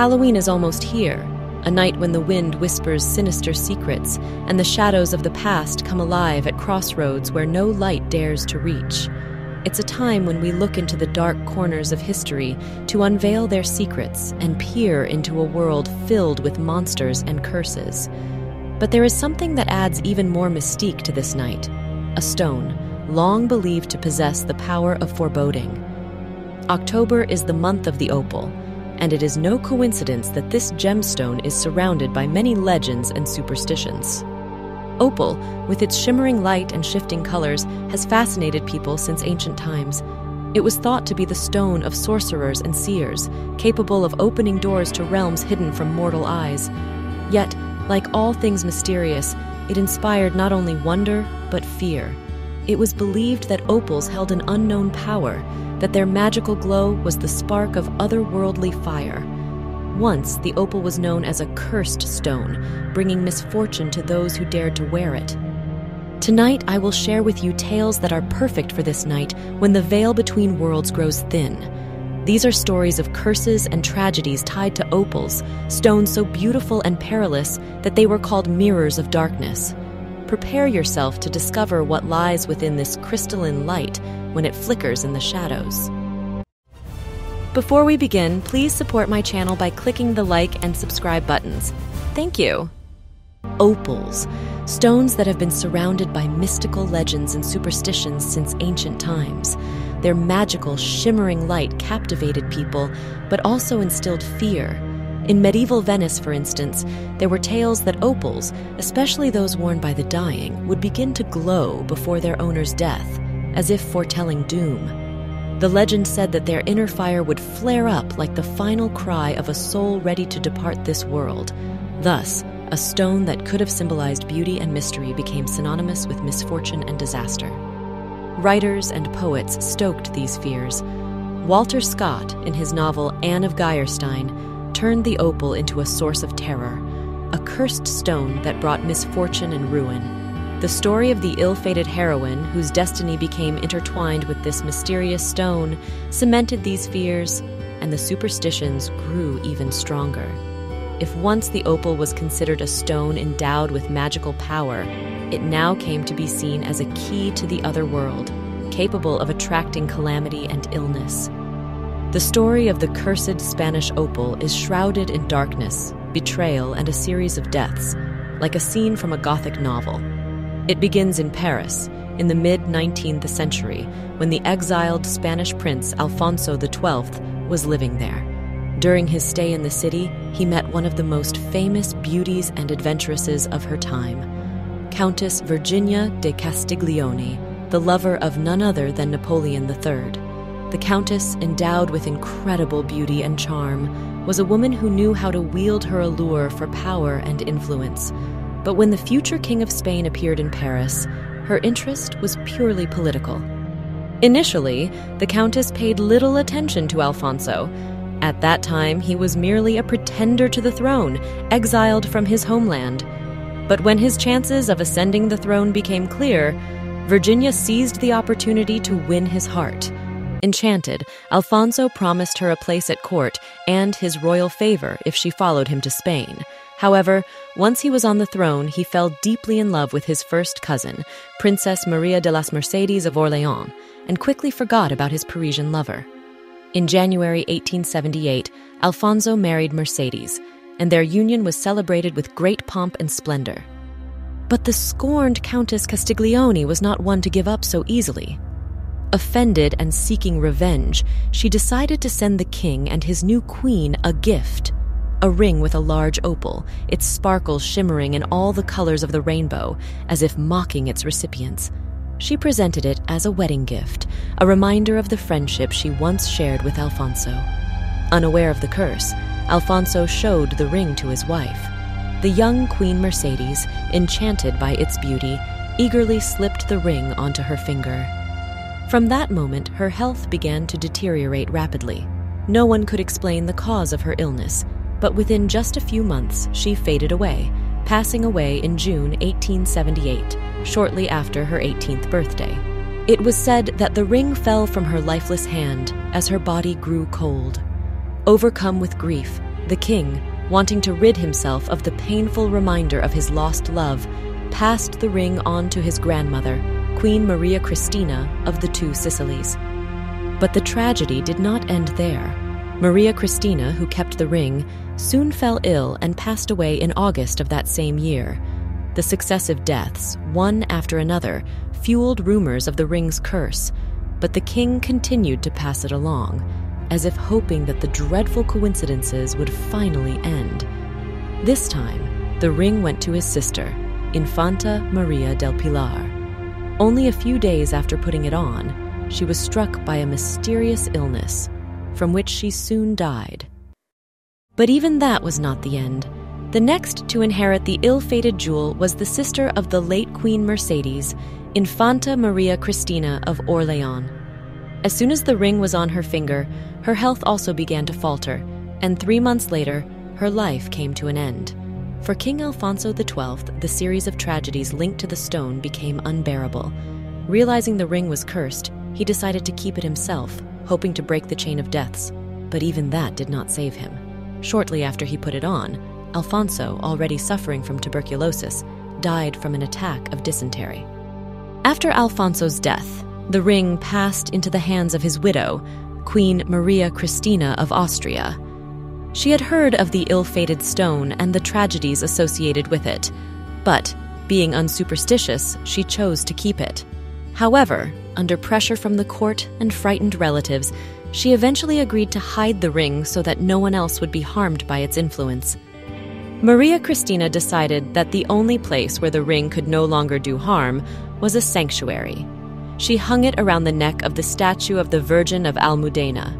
Halloween is almost here, a night when the wind whispers sinister secrets and the shadows of the past come alive at crossroads where no light dares to reach. It's a time when we look into the dark corners of history to unveil their secrets and peer into a world filled with monsters and curses. But there is something that adds even more mystique to this night: a stone, long believed to possess the power of foreboding. October is the month of the opal, and it is no coincidence that this gemstone is surrounded by many legends and superstitions. Opal, with its shimmering light and shifting colors, has fascinated people since ancient times. It was thought to be the stone of sorcerers and seers, capable of opening doors to realms hidden from mortal eyes. Yet, like all things mysterious, it inspired not only wonder, but fear. It was believed that opals held an unknown power, that their magical glow was the spark of otherworldly fire. Once, the opal was known as a cursed stone, bringing misfortune to those who dared to wear it. Tonight, I will share with you tales that are perfect for this night when the veil between worlds grows thin. These are stories of curses and tragedies tied to opals, stones so beautiful and perilous that they were called mirrors of darkness. Prepare yourself to discover what lies within this crystalline light when it flickers in the shadows. Before we begin, please support my channel by clicking the like and subscribe buttons. Thank you. Opals, stones that have been surrounded by mystical legends and superstitions since ancient times. Their magical, shimmering light captivated people, but also instilled fear. In medieval Venice, for instance, there were tales that opals, especially those worn by the dying, would begin to glow before their owner's death, as if foretelling doom. The legend said that their inner fire would flare up like the final cry of a soul ready to depart this world. Thus, a stone that could have symbolized beauty and mystery became synonymous with misfortune and disaster. Writers and poets stoked these fears. Walter Scott, in his novel Anne of Geierstein, turned the opal into a source of terror, a cursed stone that brought misfortune and ruin. The story of the ill-fated heroine, whose destiny became intertwined with this mysterious stone, cemented these fears, and the superstitions grew even stronger. If once the opal was considered a stone endowed with magical power, it now came to be seen as a key to the other world, capable of attracting calamity and illness. The story of the cursed Spanish opal is shrouded in darkness, betrayal, and a series of deaths, like a scene from a Gothic novel. It begins in Paris, in the mid-19th century, when the exiled Spanish prince Alfonso XII was living there. During his stay in the city, he met one of the most famous beauties and adventuresses of her time, Countess Virginia de Castiglione, the lover of none other than Napoleon III. The Countess, endowed with incredible beauty and charm, was a woman who knew how to wield her allure for power and influence. But when the future King of Spain appeared in Paris, her interest was purely political. Initially, the Countess paid little attention to Alfonso. At that time, he was merely a pretender to the throne, exiled from his homeland. But when his chances of ascending the throne became clear, Virginia seized the opportunity to win his heart. Enchanted, Alfonso promised her a place at court and his royal favor if she followed him to Spain. However, once he was on the throne, he fell deeply in love with his first cousin, Princess Maria de las Mercedes of Orléans, and quickly forgot about his Parisian lover. In January 1878, Alfonso married Mercedes, and their union was celebrated with great pomp and splendor. But the scorned Countess Castiglione was not one to give up so easily. Offended and seeking revenge, she decided to send the king and his new queen a gift. A ring with a large opal, its sparkles shimmering in all the colors of the rainbow, as if mocking its recipients. She presented it as a wedding gift, a reminder of the friendship she once shared with Alfonso. Unaware of the curse, Alfonso showed the ring to his wife. The young Queen Mercedes, enchanted by its beauty, eagerly slipped the ring onto her finger. From that moment, her health began to deteriorate rapidly. No one could explain the cause of her illness, but within just a few months, she faded away, passing away in June 1878, shortly after her 18th birthday. It was said that the ring fell from her lifeless hand as her body grew cold. Overcome with grief, The king, wanting to rid himself of the painful reminder of his lost love, passed the ring on to his grandmother, Queen Maria Cristina of the Two Sicilies. But the tragedy did not end there. Maria Cristina, who kept the ring, soon fell ill and passed away in August of that same year. The successive deaths, one after another, fueled rumors of the ring's curse, but the king continued to pass it along, as if hoping that the dreadful coincidences would finally end. This time, the ring went to his sister, Infanta Maria del Pilar. Only a few days after putting it on, she was struck by a mysterious illness, from which she soon died. But even that was not the end. The next to inherit the ill-fated jewel was the sister of the late Queen Mercedes, Infanta Maria Cristina of Orleans. As soon as the ring was on her finger, her health also began to falter, and 3 months later, her life came to an end. For King Alfonso XII, the series of tragedies linked to the stone became unbearable. Realizing the ring was cursed, he decided to keep it himself, hoping to break the chain of deaths. But even that did not save him. Shortly after he put it on, Alfonso, already suffering from tuberculosis, died from an attack of dysentery. After Alfonso's death, the ring passed into the hands of his widow, Queen Maria Cristina of Austria. She had heard of the ill-fated stone and the tragedies associated with it, but, being unsuperstitious, she chose to keep it. However, under pressure from the court and frightened relatives, she eventually agreed to hide the ring so that no one else would be harmed by its influence. Maria Cristina decided that the only place where the ring could no longer do harm was a sanctuary. She hung it around the neck of the statue of the Virgin of Almudena,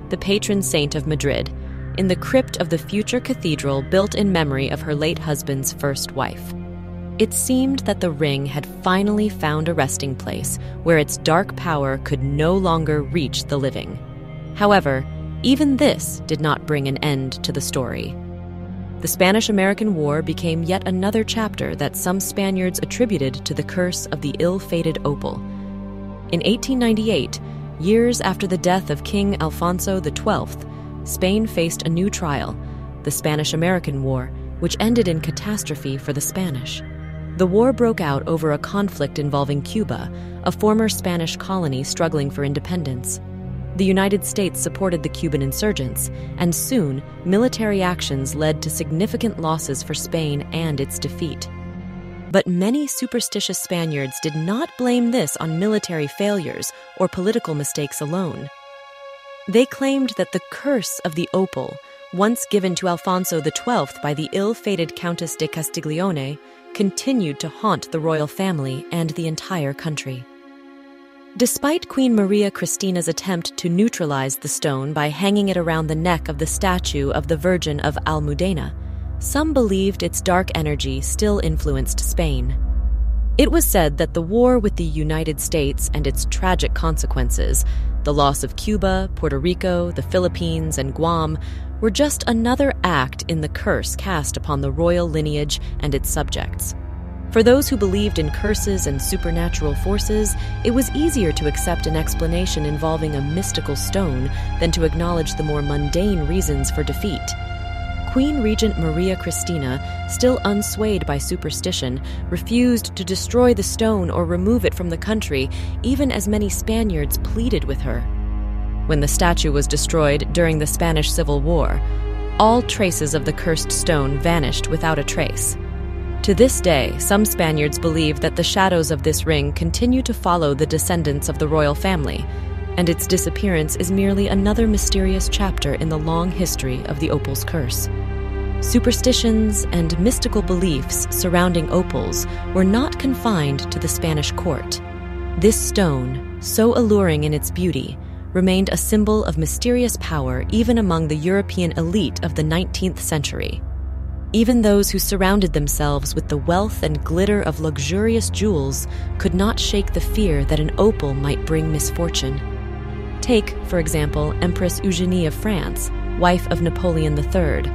the patron saint of Madrid, in the crypt of the future cathedral built in memory of her late husband's first wife. It seemed that the ring had finally found a resting place where its dark power could no longer reach the living. However, even this did not bring an end to the story. The Spanish-American War became yet another chapter that some Spaniards attributed to the curse of the ill-fated opal. In 1898, years after the death of King Alfonso XII, Spain faced a new trial, the Spanish-American War, which ended in catastrophe for the Spanish. The war broke out over a conflict involving Cuba, a former Spanish colony struggling for independence. The United States supported the Cuban insurgents, and soon, military actions led to significant losses for Spain and its defeat. But many superstitious Spaniards did not blame this on military failures or political mistakes alone. They claimed that the curse of the opal, once given to Alfonso XII by the ill-fated Countess de Castiglione, continued to haunt the royal family and the entire country. Despite Queen Maria Cristina's attempt to neutralize the stone by hanging it around the neck of the statue of the Virgin of Almudena, some believed its dark energy still influenced Spain. It was said that the war with the United States and its tragic consequences, the loss of Cuba, Puerto Rico, the Philippines, and Guam, were just another act in the curse cast upon the royal lineage and its subjects. For those who believed in curses and supernatural forces, it was easier to accept an explanation involving a mystical stone than to acknowledge the more mundane reasons for defeat. Queen Regent Maria Cristina, still unswayed by superstition, refused to destroy the stone or remove it from the country, even as many Spaniards pleaded with her. When the statue was destroyed during the Spanish Civil War, all traces of the cursed stone vanished without a trace. To this day, some Spaniards believe that the shadows of this ring continue to follow the descendants of the royal family, and its disappearance is merely another mysterious chapter in the long history of the opal's curse. Superstitions and mystical beliefs surrounding opals were not confined to the Spanish court. This stone, so alluring in its beauty, remained a symbol of mysterious power even among the European elite of the 19th century. Even those who surrounded themselves with the wealth and glitter of luxurious jewels could not shake the fear that an opal might bring misfortune. Take, for example, Empress Eugénie of France, wife of Napoleon III.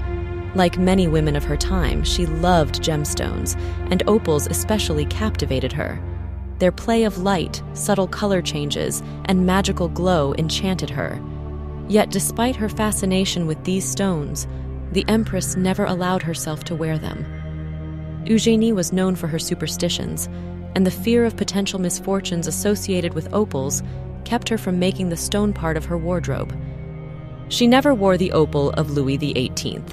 Like many women of her time, she loved gemstones, and opals especially captivated her. Their play of light, subtle color changes, and magical glow enchanted her. Yet despite her fascination with these stones, the Empress never allowed herself to wear them. Eugenie was known for her superstitions, and the fear of potential misfortunes associated with opals kept her from making the stone part of her wardrobe. She never wore the opal of Louis XVIII,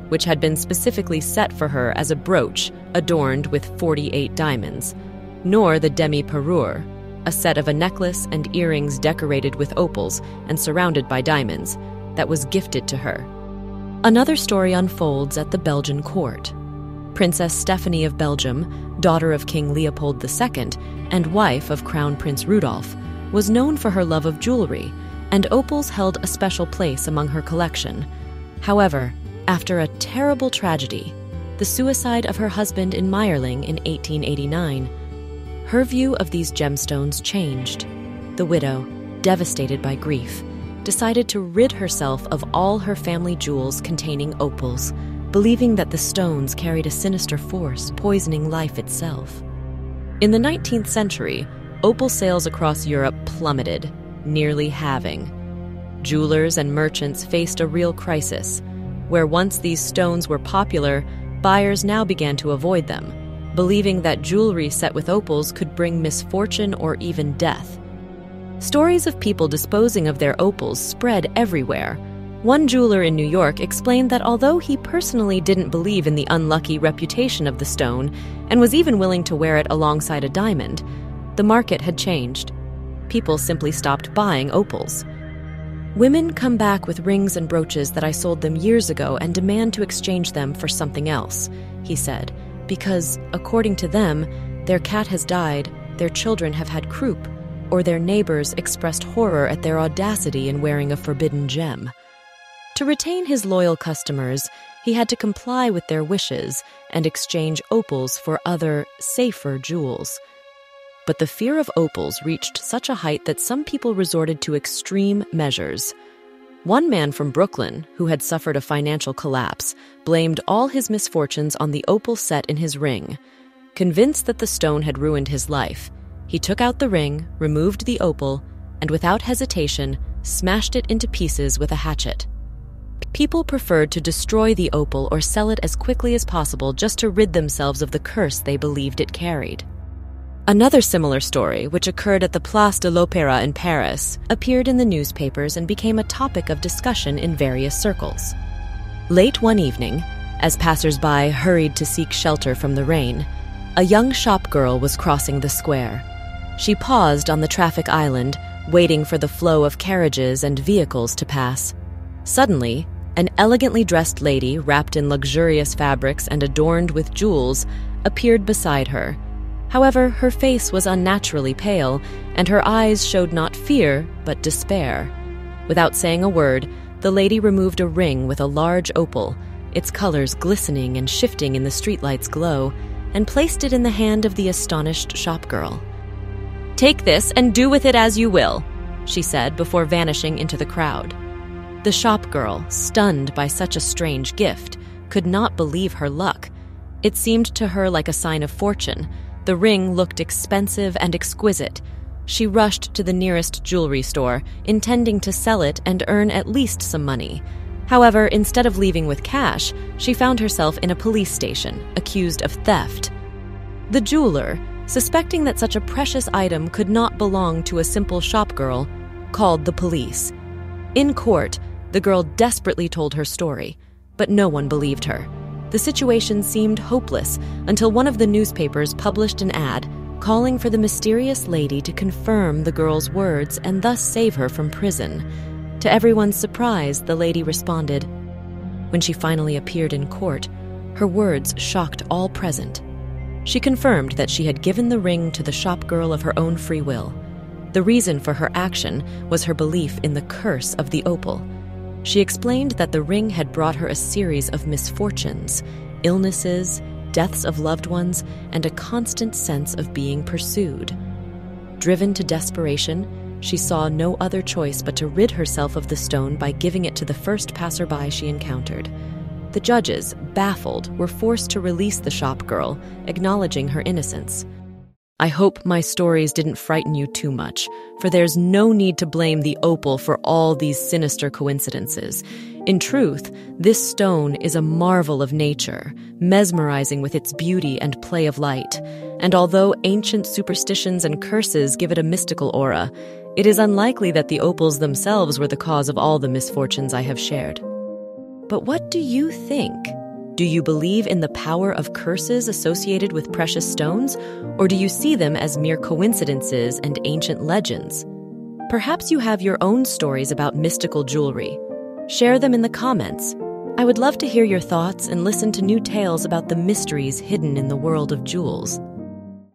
which had been specifically set for her as a brooch adorned with 48 diamonds, nor the demi-parure, a set of a necklace and earrings decorated with opals and surrounded by diamonds, that was gifted to her. Another story unfolds at the Belgian court. Princess Stephanie of Belgium, daughter of King Leopold II and wife of Crown Prince Rudolph, was known for her love of jewelry, and opals held a special place among her collection. However, after a terrible tragedy, the suicide of her husband in Meyerling in 1889, her view of these gemstones changed. The widow, devastated by grief, decided to rid herself of all her family jewels containing opals, believing that the stones carried a sinister force poisoning life itself. In the 19th century, opal sales across Europe plummeted, nearly halving. Jewelers and merchants faced a real crisis. Where once these stones were popular, buyers now began to avoid them, believing that jewelry set with opals could bring misfortune or even death. Stories of people disposing of their opals spread everywhere. One jeweler in New York explained that although he personally didn't believe in the unlucky reputation of the stone and was even willing to wear it alongside a diamond, the market had changed. People simply stopped buying opals. Women come back with rings and brooches that I sold them years ago and demand to exchange them for something else, he said, because, according to them, their cat has died, their children have had croup, or their neighbors expressed horror at their audacity in wearing a forbidden gem. To retain his loyal customers, he had to comply with their wishes and exchange opals for other, safer jewels. But the fear of opals reached such a height that some people resorted to extreme measures. One man from Brooklyn, who had suffered a financial collapse, blamed all his misfortunes on the opal set in his ring. Convinced that the stone had ruined his life, he took out the ring, removed the opal, and without hesitation, smashed it into pieces with a hatchet. People preferred to destroy the opal or sell it as quickly as possible just to rid themselves of the curse they believed it carried. Another similar story, which occurred at the Place de l'Opéra in Paris, appeared in the newspapers and became a topic of discussion in various circles. Late one evening, as passers-by hurried to seek shelter from the rain, a young shopgirl was crossing the square. She paused on the traffic island, waiting for the flow of carriages and vehicles to pass. Suddenly, an elegantly dressed lady, wrapped in luxurious fabrics and adorned with jewels, appeared beside her. However, her face was unnaturally pale, and her eyes showed not fear, but despair. Without saying a word, the lady removed a ring with a large opal, its colors glistening and shifting in the streetlight's glow, and placed it in the hand of the astonished shopgirl. "Take this and do with it as you will," she said before vanishing into the crowd. The shopgirl, stunned by such a strange gift, could not believe her luck. It seemed to her like a sign of fortune. The ring looked expensive and exquisite. She rushed to the nearest jewelry store, intending to sell it and earn at least some money. However, instead of leaving with cash, she found herself in a police station, accused of theft. The jeweler, suspecting that such a precious item could not belong to a simple shopgirl, called the police. In court, the girl desperately told her story, but no one believed her. The situation seemed hopeless until one of the newspapers published an ad calling for the mysterious lady to confirm the girl's words and thus save her from prison. To everyone's surprise, the lady responded. When she finally appeared in court, her words shocked all present. She confirmed that she had given the ring to the shopgirl of her own free will. The reason for her action was her belief in the curse of the opal. She explained that the ring had brought her a series of misfortunes, illnesses, deaths of loved ones, and a constant sense of being pursued. Driven to desperation, she saw no other choice but to rid herself of the stone by giving it to the first passerby she encountered. The judges, baffled, were forced to release the shopgirl, acknowledging her innocence. "I hope my stories didn't frighten you too much, for there's no need to blame the opal for all these sinister coincidences. In truth, this stone is a marvel of nature, mesmerizing with its beauty and play of light. And although ancient superstitions and curses give it a mystical aura, it is unlikely that the opals themselves were the cause of all the misfortunes I have shared. But what do you think? Do you believe in the power of curses associated with precious stones, or do you see them as mere coincidences and ancient legends? Perhaps you have your own stories about mystical jewelry. Share them in the comments. I would love to hear your thoughts and listen to new tales about the mysteries hidden in the world of jewels.